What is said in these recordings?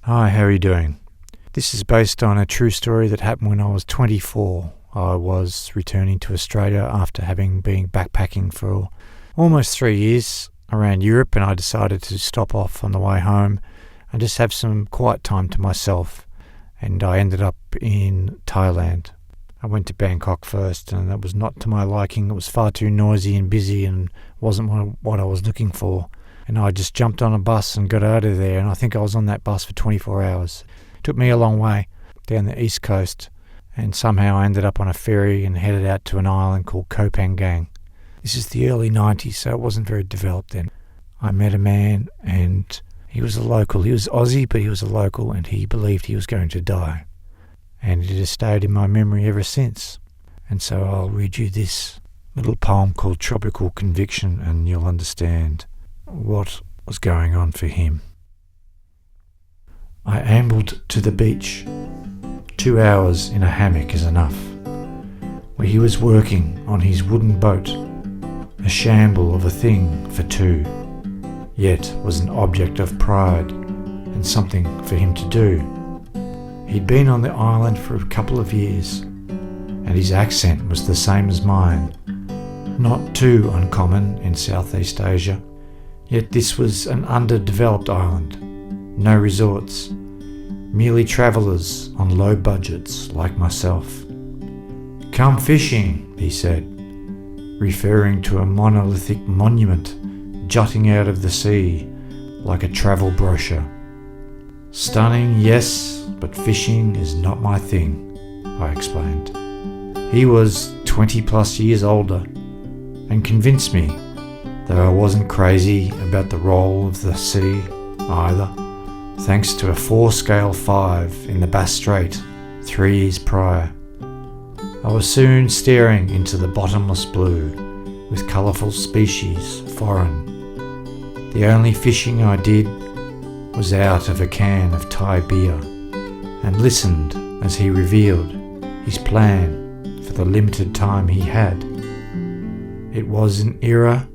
Hi, how are you doing? This is based on a true story that happened when I was 24. I was returning to Australia after having been backpacking for almost 3 years around Europe, and I decided to stop off on the way home and just have some quiet time to myself. And I ended up in Thailand. I went to Bangkok first, and that was not to my liking. It was far too noisy and busy and wasn't what I was looking for. And I just jumped on a bus and got out of there, and I think I was on that bus for 24 hours. It took me a long way down the east coast, and somehow I ended up on a ferry and headed out to an island called Koh Phangan. This is the early 90s, so it wasn't very developed then. I met a man, and he was a local. He was Aussie, but he was a local, and he believed he was going to die. And it has stayed in my memory ever since. And so I'll read you this little poem called Tropical Conviction, and you'll understand what was going on for him. I ambled to the beach. 2 hours in a hammock is enough, where he was working on his wooden boat, a shamble of a thing for two, yet was an object of pride and something for him to do. He'd been on the island for a couple of years, and his accent was the same as mine, not too uncommon in Southeast Asia. Yet this was an underdeveloped island, no resorts, merely travellers on low budgets like myself. "Come fishing," he said, referring to a monolithic monument jutting out of the sea like a travel brochure. "Stunning, yes, but fishing is not my thing," I explained. He was 20 plus years older and convinced me, though I wasn't crazy about the role of the sea either, thanks to a 4-scale 5 in the Bass Strait 3 years prior. I was soon staring into the bottomless blue with colourful species foreign. The only fishing I did was out of a can of Thai beer, and listened as he revealed his plan for the limited time he had. It was an era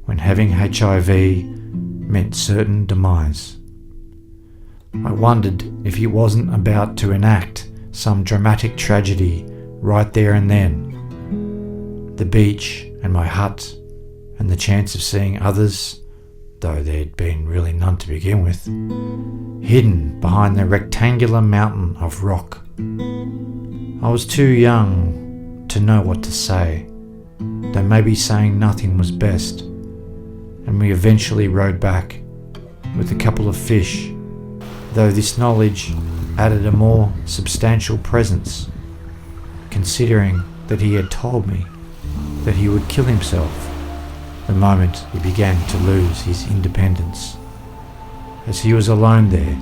when having HIV meant certain demise. I wondered if he wasn't about to enact some dramatic tragedy right there and then. The beach and my hut and the chance of seeing others, though there'd been really none to begin with, hidden behind the rectangular mountain of rock. I was too young to know what to say, though maybe saying nothing was best, and we eventually rowed back with a couple of fish, though this knowledge added a more substantial presence, considering that he had told me that he would kill himself the moment he began to lose his independence, as he was alone there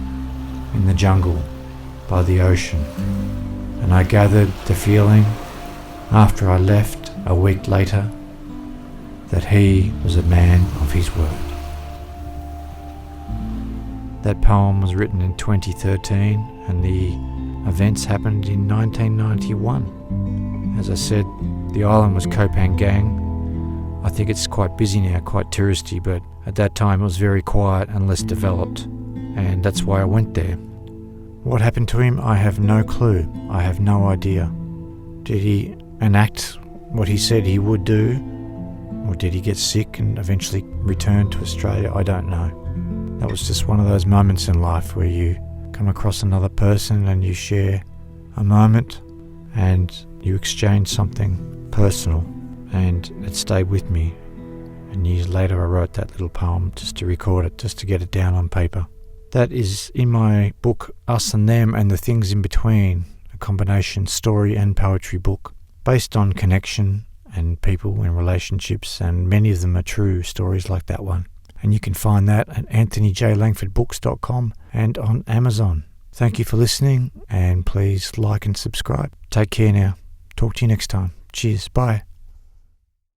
in the jungle by the ocean. And I gathered the feeling, after I left a week later, that he was a man of his word. That poem was written in 2013, and the events happened in 1991. As I said, the island was Koh Phangan. I think it's quite busy now, quite touristy, but at that time it was very quiet and less developed, and that's why I went there. What happened to him, I have no clue. I have no idea. Did he enact what he said he would do? Or did he get sick and eventually return to Australia? I don't know. That was just one of those moments in life where you come across another person and you share a moment and you exchange something personal, and it stayed with me. And years later I wrote that little poem just to record it, just to get it down on paper. That is in my book Us and Them and the Things in Between, a combination story and poetry book based on connection and people and relationships, and many of them are true stories like that one. And you can find that at anthonyjlangfordbooks.com and on Amazon. Thank you for listening, and please like and subscribe. Take care now. Talk to you next time. Cheers. Bye.